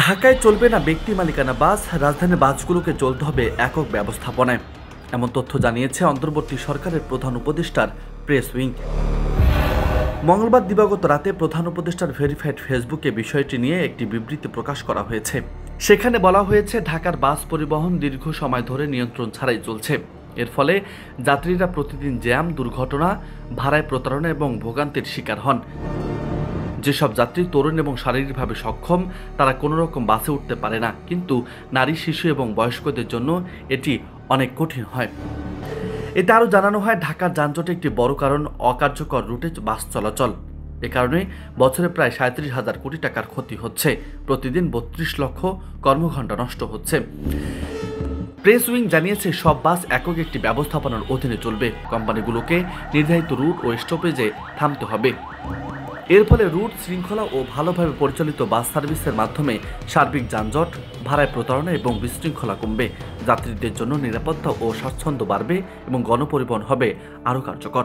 ঢাকায় চলবে না ব্যক্তি মালিকানা বাস, রাজধানীর বাসগুলোকে চলতে হবে একক ব্যবস্থাপনায়। এমন তথ্য জানিয়েছে অন্তর্বর্তী সরকারের প্রধান উপদেষ্টার প্রেস উইং। মঙ্গলবার দিবাগত রাতে প্রধান উপদেষ্টার ভেরিফাইড ফেসবুকে বিষয়টি নিয়ে একটি বিবৃতি প্রকাশ করা হয়েছে। সেখানে বলা হয়েছে, ঢাকার বাস পরিবহন দীর্ঘ সময় ধরে নিয়ন্ত্রণ ছাড়াই চলছে। এর ফলে যাত্রীরা প্রতিদিন জ্যাম, দুর্ঘটনা, ভাড়ায় প্রতারণা এবং ভোগান্তির শিকার হন। যেসব যাত্রী তরুণ এবং শারীরিকভাবে সক্ষম তারা কোনো রকম বাসে উঠতে পারে না, কিন্তু নারী, শিশু এবং বয়স্কদের জন্য এটি অনেক কঠিন হয়। এতে আরও জানানো হয়, ঢাকার যানজটে একটি বড় কারণ অকার্যকর রুটে বাস চলাচল। এ কারণে বছরে প্রায় 37,000 কোটি টাকার ক্ষতি হচ্ছে, প্রতিদিন 32 লক্ষ কর্মঘণ্টা নষ্ট হচ্ছে। প্রেস উইং জানিয়েছে, সব বাস একক একটি ব্যবস্থাপনার অধীনে চলবে। কোম্পানিগুলোকে নির্ধারিত রুট ও স্টপেজে থামতে হবে। এর ফলে রুট শৃঙ্খলা ও ভালোভাবে পরিচালিত বাস সার্ভিসের মাধ্যমে সার্বিক যানজট, ভাড়ায় প্রতারণা এবং বিশৃঙ্খলা কমবে। যাত্রীদের জন্য নিরাপত্তা ও স্বাচ্ছন্দ্য বাড়বে এবং গণপরিবহন হবে আরও কার্যকর।